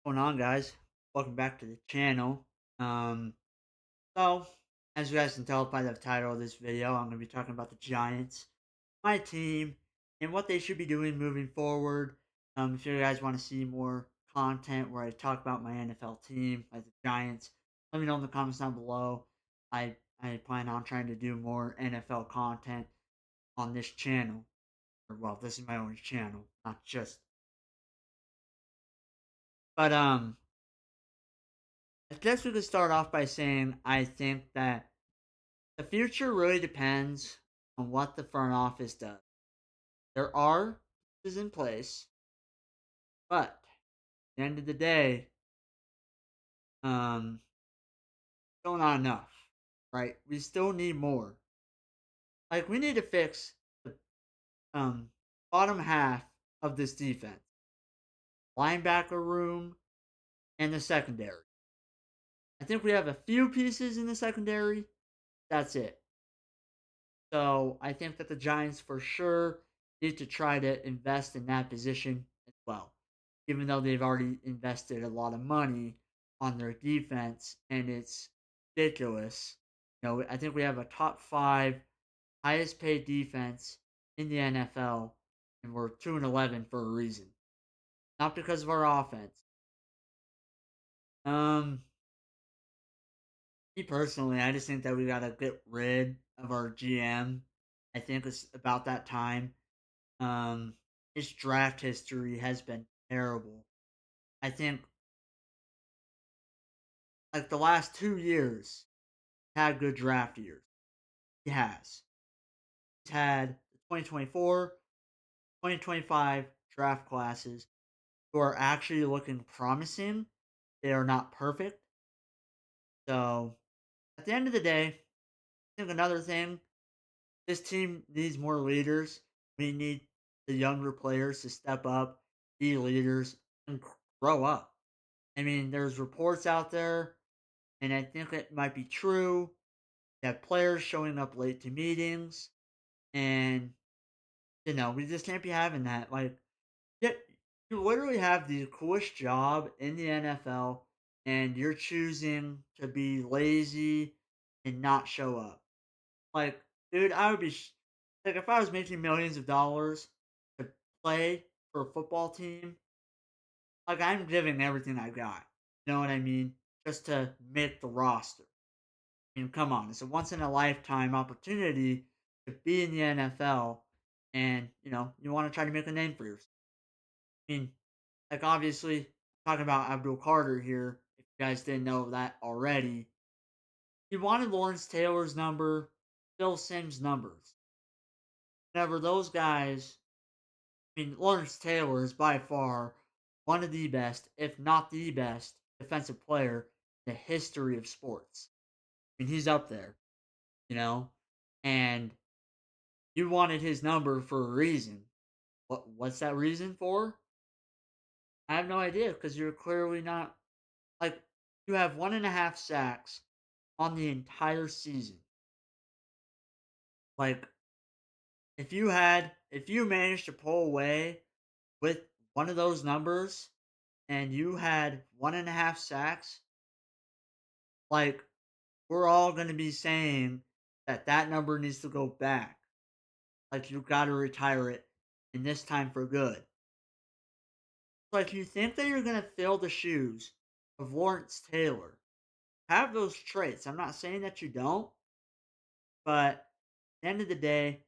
Going on, guys? Welcome back to the channel. Um, so as you guys can tell by the title of this video, I'm going to be talking about the Giants, my team, and what they should be doing moving forward. If you guys want to see more content where I talk about my NFL team, like the Giants, let me know in the comments down below. I plan on trying to do more NFL content on this channel. Or well, this is my own channel, not just. But I guess we could start off by saying I think that the future really depends on what the front office does. There are pieces in place, but at the end of the day, um, still not enough, right? We still need more. Like we need to fix the um bottom half of this defense, linebacker room, and the secondary. I think we have a few pieces in the secondary. That's it. So I think that the Giants for sure need to try to invest in that position as well, even though they've already invested a lot of money on their defense, and it's ridiculous. I think we have a top five highest paid defense in the NFL, and we're 2-11 for a reason, not because of our offense. Um, Me personally, I just think that we gotta get rid of our GM. I think it's about that time. His draft history has been terrible. I think like the last 2 years had good draft years. He has. He's had the 2024, 2025 draft classes who are actually looking promising. They are not perfect. So at the end of the day, I think another thing, this team needs more leaders. We need the younger players to step up, be leaders, and grow up. I mean, there's reports out there, and I think it might be true. You have players showing up late to meetings, and we just can't be having that. Like, yeah, you literally have the coolest job in the NFL, and you're choosing to be lazy and not show up. Like, dude, I would be like if I was making millions of dollars to play for a football team. Like, I'm giving everything I got. You know what I mean? Just to make the roster. I mean, come on, it's a once in a lifetime opportunity to be in the NFL, and you want to try to make a name for yourself. I mean, like obviously, talking about Abdul Carter here. If you guys didn't know that already, he wanted Lawrence Taylor's number, Phil Simms' numbers. Whenever those guys, I mean, Lawrence Taylor is by far one of the best, if not the best, defensive player in the history of sports. I mean, he's up there, you know, and you wanted his number for a reason. What's that reason for? I have no idea because you're clearly not like you have 1.5 sacks on the entire season. Like if you managed to pull away with one of those numbers and you had 1.5 sacks, like we're all gonna be saying that that number needs to go back. Like you got to retire it, and this time for good. Like you think that you're gonna fill the shoes of Lawrence Taylor, have those traits. I'm not saying that you don't, but at the end of the day,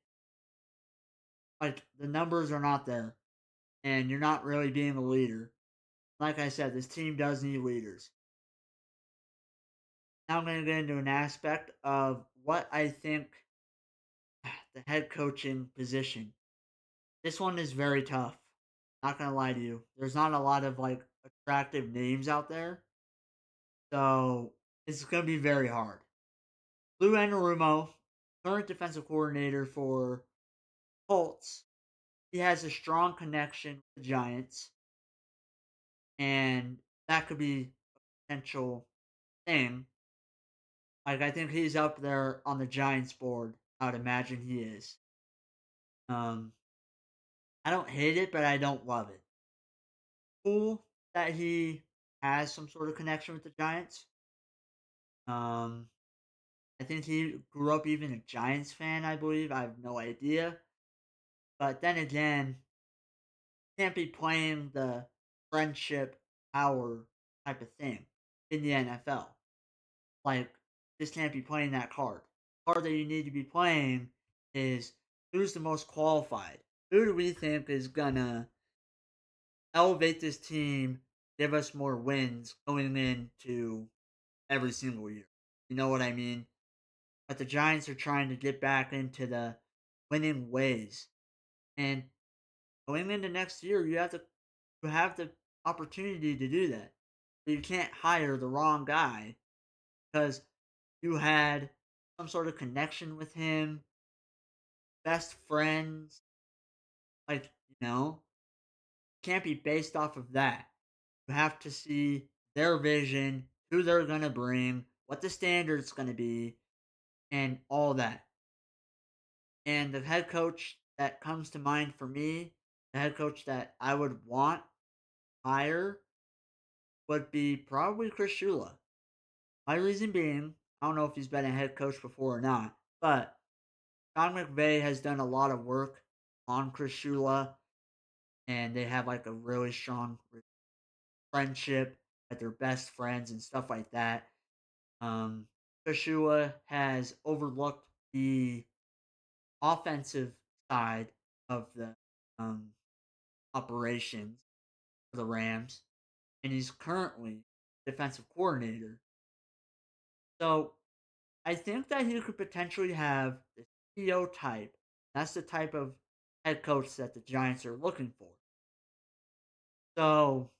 like the numbers are not there, and you're not really being a leader. Like I said, this team does need leaders. Now I'm gonna get into an aspect of what I think the head coaching position. This one is very tough. Not gonna lie to you. There's not a lot of like attractive names out there. So it's gonna be very hard. Lou Anarumo, current defensive coordinator for Colts, he has a strong connection with the Giants, and that could be a potential thing. Like I think he's up there on the Giants board. I would imagine he is. Um, I don't hate it, but I don't love it. Cool that he has some sort of connection with the Giants. Um, I think he grew up even a Giants fan, I believe. I have no idea. But then again, can't be playing the friendship power type of thing in the NFL. Like, just can't be playing that card. The card that you need to be playing is who's the most qualified? Who do we think is gonna elevate this team, give us more wins going into every single year? You know what I mean? But the Giants are trying to get back into the winning ways. And going into next year, you have the opportunity to do that. But you can't hire the wrong guy because you had some sort of connection with him, best friends, like, can't be based off of that. You have to see their vision, who they're gonna bring, what the standard's gonna be, and all that. And the head coach that comes to mind for me, the head coach that I would want hire would be probably Chris Shula. My reason being, I don't know if he's been a head coach before or not, but Sean McVay has done a lot of work on Chris Shula, and they have like a really strong friendship, like they're best friends and stuff like that. Chris Shula has overlooked the offensive side of the um, operations for the Rams, and he's currently defensive coordinator. So I think that he could potentially have the CEO type. That's the type of head coach that the Giants are looking for. So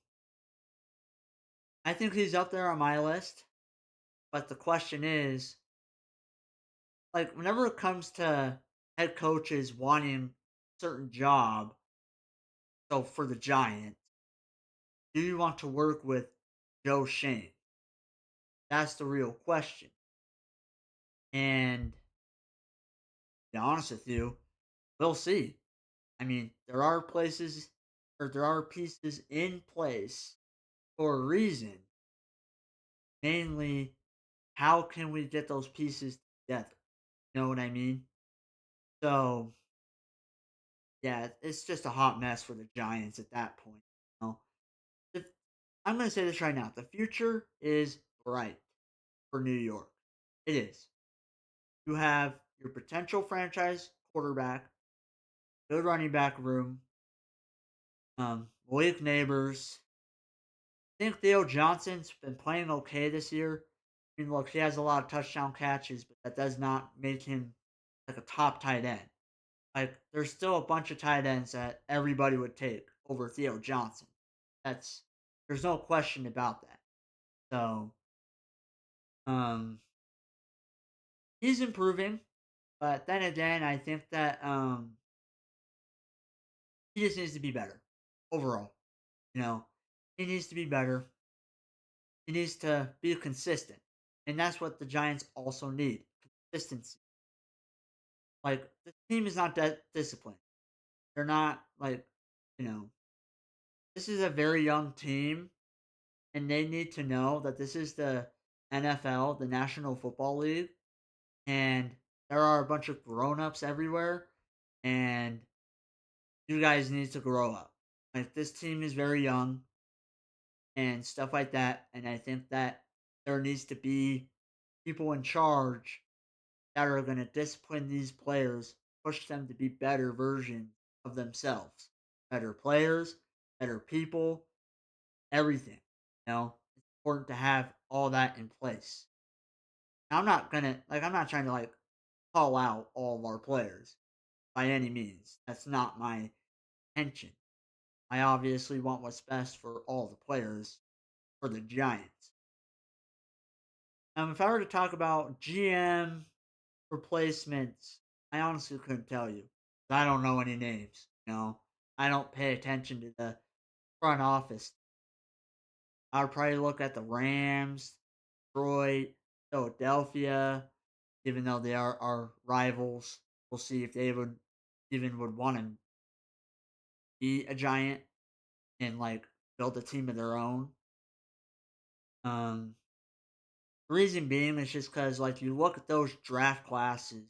I think he's up there on my list. But the question is, like, whenever it comes to head coaches wanting a certain job, so for the Giants, do you want to work with Joe Shane? That's the real question. And to be honest with you, we'll see. I mean, there are places or there are pieces in place for a reason. Mainly, how can we get those pieces together? You know what I mean? So, yeah, it's just a hot mess for the Giants at that point. You know? The, I'm going to say this right now. The future is bright for New York. It is. You have your potential franchise quarterback, good running back room, Malik Neighbors. I think Theo Johnson's been playing okay this year. I mean, look, he has a lot of touchdown catches, but that does not make him like a top tight end. Like, there's still a bunch of tight ends that everybody would take over Theo Johnson. That's There's no question about that. So, um, he's improving, but then again, I think that he just needs to be better overall. You know, he needs to be better. He needs to be consistent, and that's what the Giants also need: consistency. Like, the team is not that disciplined. They're not like, you know, this is a very young team, and they need to know that this is the NFL, the National Football League, and there are a bunch of grown-ups everywhere, and you guys need to grow up. Like, this team is very young and stuff like that, and I think that there needs to be people in charge that are going to discipline these players, push them to be better versions of themselves, better players, better people, everything. It's important to have all that in place. Now, I'm not trying to like call out all of our players by any means. That's not my intention. I obviously want what's best for all the players for the Giants. If I were to talk about GM replacements, I honestly couldn't tell you. I don't know any names. I don't pay attention to the front office. I would probably look at the Rams, Detroit, Philadelphia, even though they are our rivals. We'll see if they would want to be a giant and like build a team of their own. Um, reason being is just because, like, you look at those draft classes,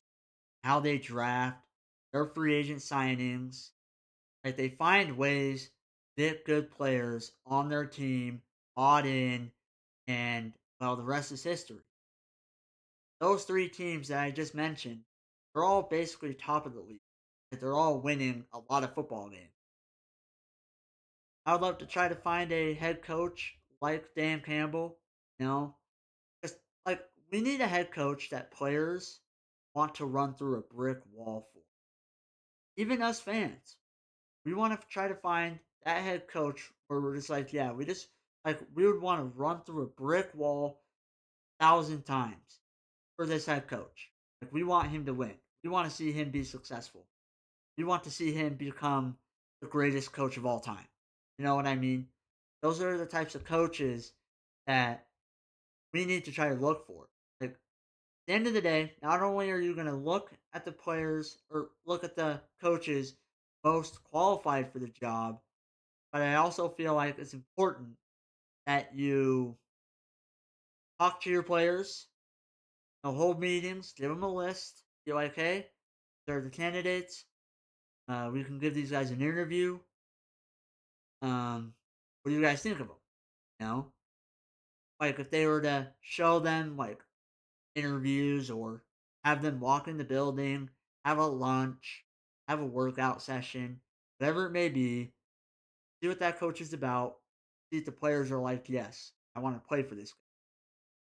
how they draft, their free agent signings, like, they find ways to get good players on their team, bought in, and, well, the rest is history. Those 3 teams that I just mentioned, they're all basically top of the league. Like, they're all winning a lot of football games. I would love to try to find a head coach like Dan Campbell, you know? Just, like, we need a head coach that players want to run through a brick wall for. Even us fans, we want to try to find that head coach where we're just like, yeah, we just, like, we would want to run through a brick wall 1,000 times for this head coach. Like, we want him to win. We want to see him be successful. We want to see him become the greatest coach of all time. You know what I mean? Those are the types of coaches that we need to try to look for. Like, at the end of the day, not only are you going to look at the players or look at the coaches most qualified for the job, but I also feel like it's important that you talk to your players, hold meetings, give them a list. Be like, hey, they're the candidates. We can give these guys an interview. What do you guys think of them? You know, like if they were to show them like interviews or have them walk in the building, have a lunch, have a workout session, whatever it may be, see what that coach is about. See if the players are like, yes, I want to play for this.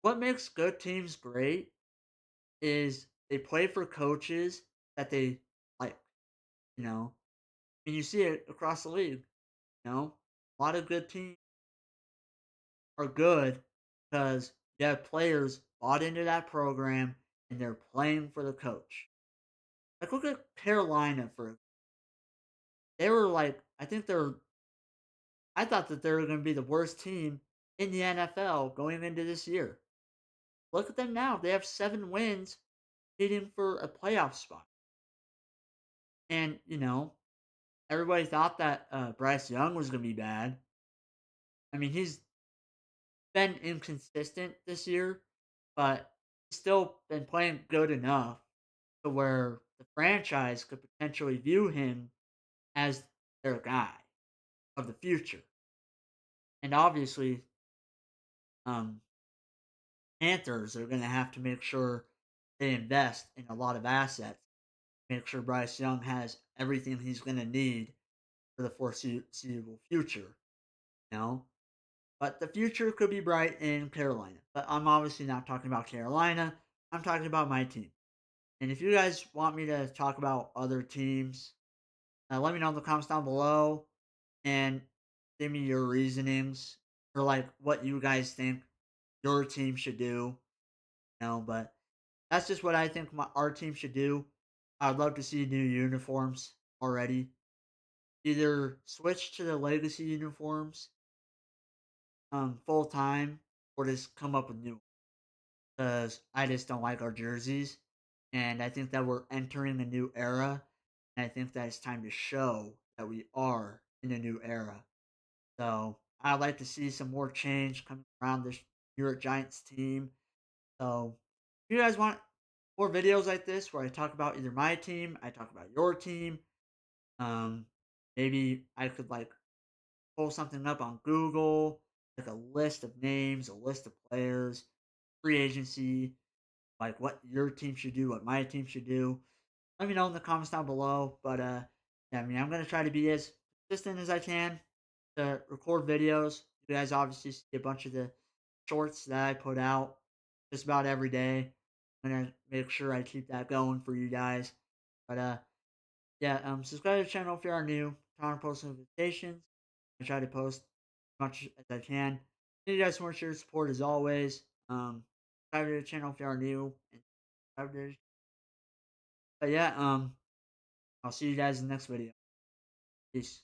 What makes good teams great is they play for coaches that they like, you know, and you see it across the league, a lot of good teams are good because you have players bought into that program and they're playing for the coach. Like look at Carolina for they were like I thought that they were going to be the worst team in the NFL going into this year. Look at them now. They have 7 wins, competing for a playoff spot. And everybody thought that Bryce Young was going to be bad. I mean, he's been inconsistent this year, but he's still been playing good enough to where the franchise could potentially view him as their guy of the future. And obviously, um, Panthers are going to have to make sure they invest in a lot of assets, make sure Bryce Young has everything he's going to need for the foreseeable future. You know, but the future could be bright in Carolina. But I'm obviously not talking about Carolina. I'm talking about my team. And if you guys want me to talk about other teams, let me know in the comments down below and give me your reasonings for like what you guys think your team should do. But that's just what I think our team should do. I'd love to see new uniforms already. Either switch to the legacy uniforms full time or just come up with new, because I just don't like our jerseys. And I think that we're entering a new era. And I think that it's time to show that we are in a new era. So I'd like to see some more change coming around this New York Giants team. So if you guys want more videos like this where I talk about either my team, I talk about your team, um, maybe I could like pull something up on Google, like a list of names, a list of players, free agency, like what your team should do, what my team should do. Let me know in the comments down below. But yeah, I mean, I'm gonna try to be as consistent as I can to record videos. You guys obviously see a bunch of the shorts that I put out just about every day. I'm gonna make sure I keep that going for you guys. But yeah, subscribe to the channel if you are new. Turn on post notifications. I try to post as much as I can. Thank you guys so much for your support as always. Subscribe to the channel if you are new. And subscribe to but yeah, I'll see you guys in the next video. Peace.